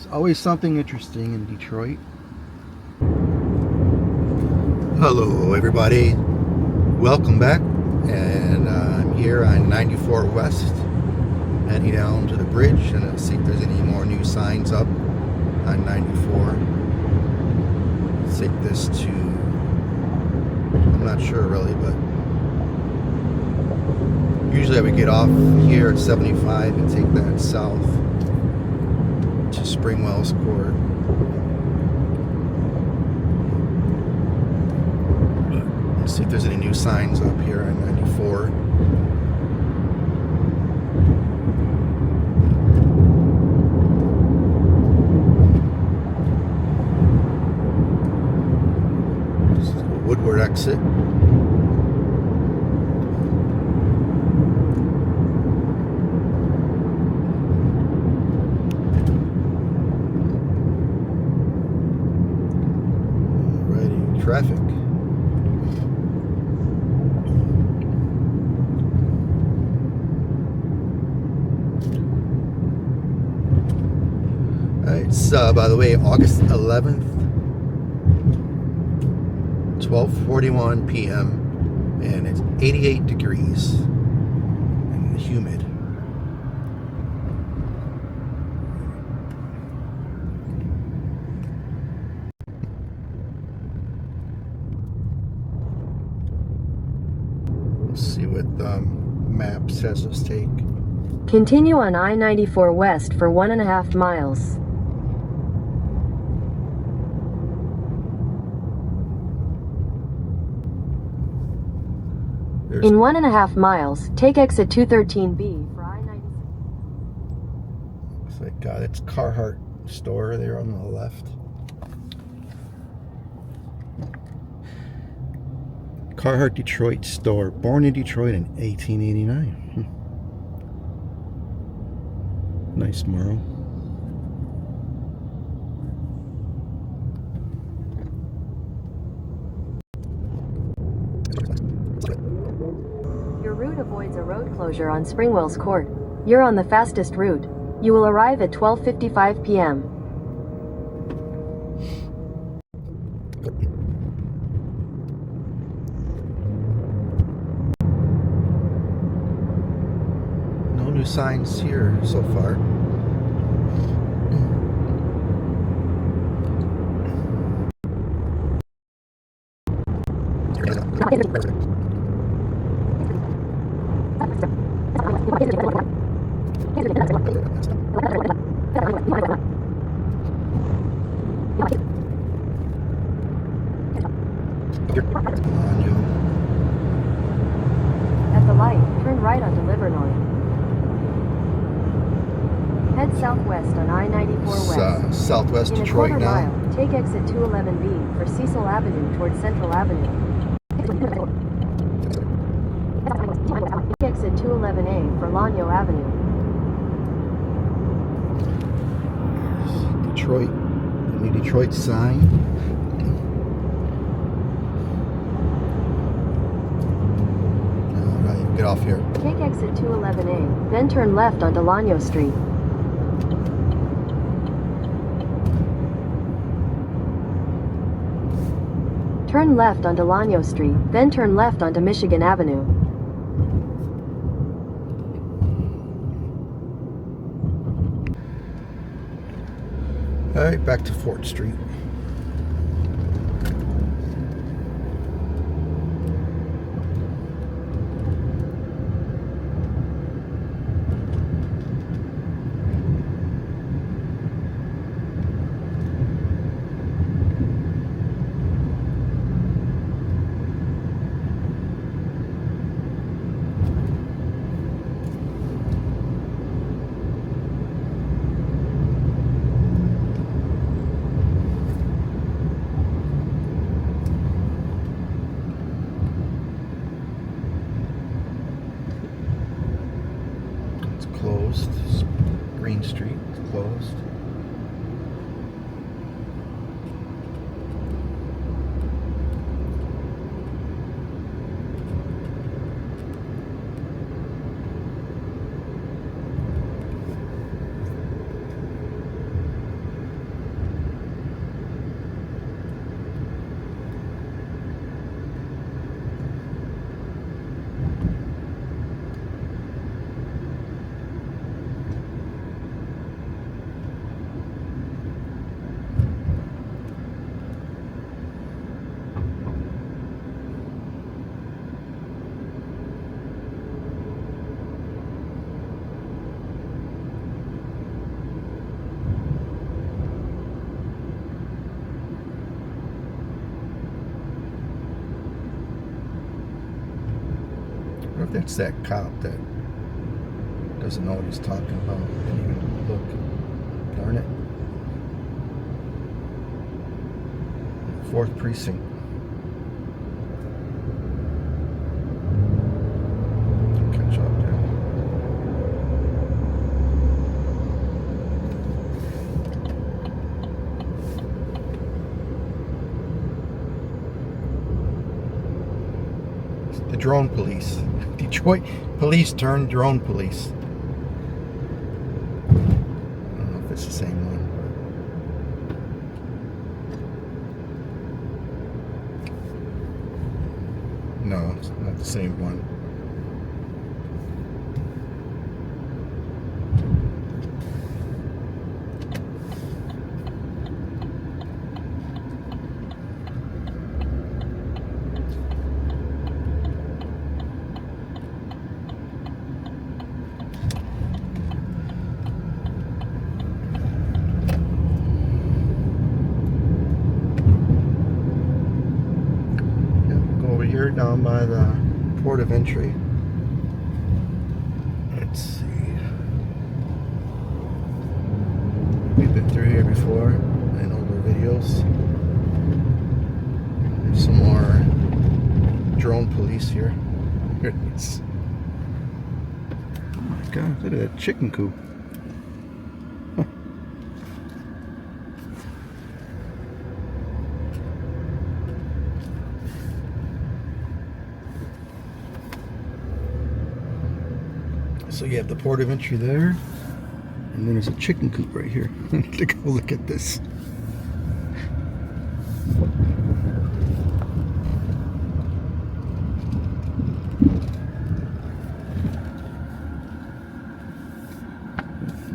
There's always something interesting in Detroit. Hello everybody, welcome back, and I'm here on 94 West, heading down to the bridge, and I'll see if there's any more new signs up on 94. Let's take this to, I'm not sure really, but usually I would get off here at 75 and take that south to Springwell's Court. Let's see if there's any new signs up here on 94. This is the Woodward exit. Alrighty, traffic. It's, by the way, August 11th, 12:41 p.m. and it's 88 degrees and humid. Let's see what map says us take. Continue on I-94 West for 1.5 miles. In 1.5 miles, take exit 213B for I-96. Looks like it's Carhartt store there on the left. Carhartt Detroit store, born in Detroit in 1889. Nice Morrow. Your route avoids a road closure on Springwell's Court. You're on the fastest route. You will arrive at 12:55 p.m. No new signs here so far. At the light, turn right onto Livernois. Head southwest on I-94 West. Southwest In Detroit a quarter now. mile, take exit 211B for Cecil Avenue towards Central Avenue. Take exit 211A for Lanyo Avenue. Detroit, the new Detroit sign. Alright, get off here. Take exit 211A, then turn left onto Lanyo Street. Turn left onto Lanyo Street, then turn left onto Michigan Avenue. Alright, back to Fort Street. if that's that cop that doesn't know what he's talking about. Didn't even look. Darn it. 4th precinct. Catch up there. The drone police. Detroit police turned drone police. I don't know if it's the same one. No, it's not the same one. Here down by the port of entry. Let's see. We've been through here before in older videos. There's some more drone police here. Here it is. Oh my god, look at that chicken coop. So you have the port of entry there, and then there's a chicken coop right here. Take a look at this. Look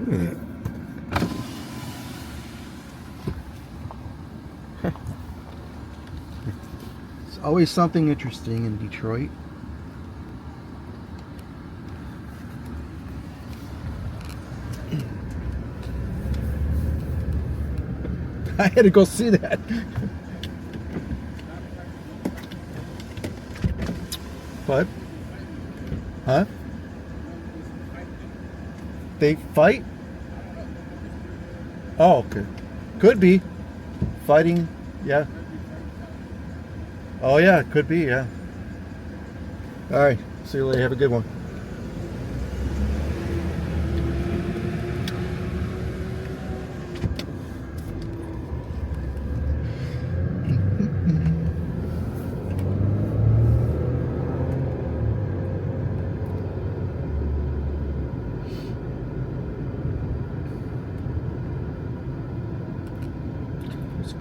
at that. It's always something interesting in Detroit. I had to go see that. What? Huh? They fight? Oh, okay. Could be. Fighting, yeah. Oh, yeah, could be, yeah. All right. See you later. Have a good one.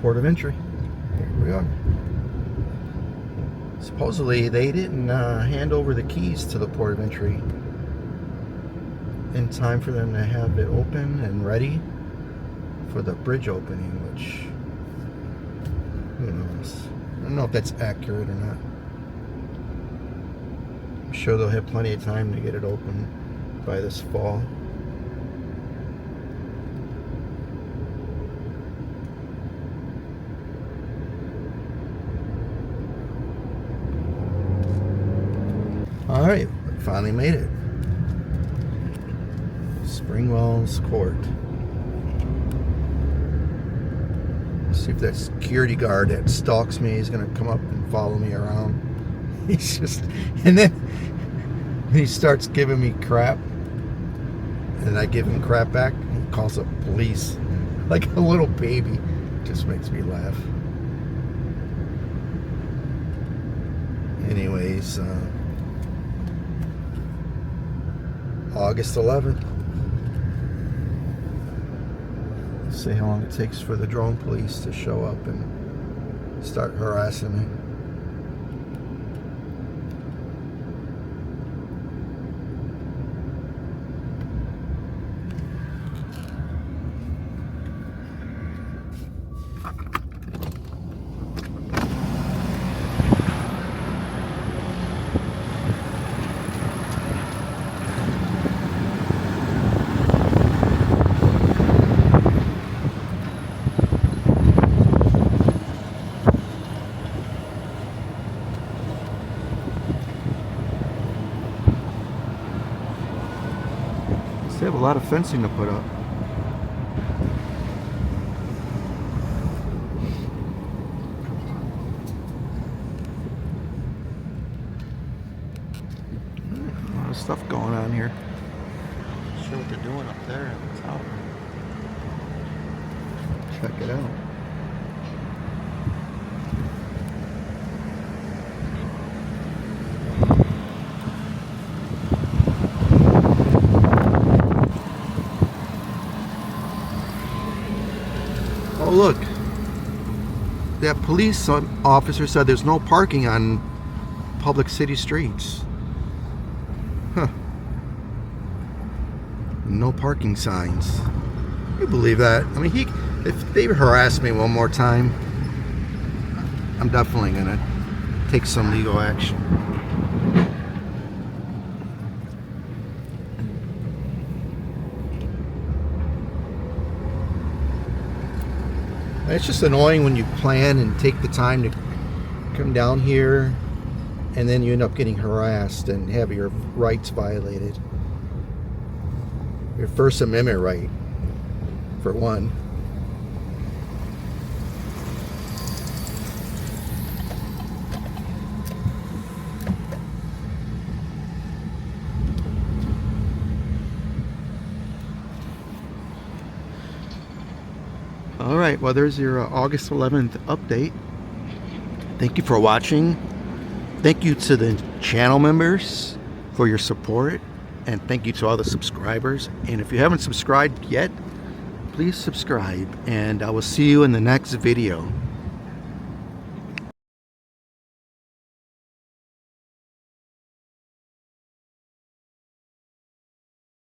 Port of entry. Here we are. Supposedly they didn't hand over the keys to the port of entry in time for them to have it open and ready for the bridge opening, which who knows? I don't know if that's accurate or not. I'm sure they'll have plenty of time to get it open by this fall. All right, finally made it. Springwell's Court. See if that security guard that stalks me is gonna come up and follow me around. He's just, and then he starts giving me crap, and I give him crap back. He calls up police like a little baby. It just makes me laugh. Anyways. August 11th. Let's see how long it takes for the drone police to show up and start harassing me. a lot of fencing to put up. A lot of stuff going on here. Not sure what they're doing up there in the tower. Check it out. Oh, look. That police officer said there's no parking on public city streets. Huh. No parking signs. You believe that? I mean, if they harass me one more time, I'm definitely gonna take some legal action. It's just annoying when you plan and take the time to come down here and then you end up getting harassed and have your rights violated. Your First Amendment right, for one. Alright, well there's your August 11th update. Thank you for watching. Thank you to the channel members for your support. And thank you to all the subscribers. And if you haven't subscribed yet, please subscribe. And I will see you in the next video.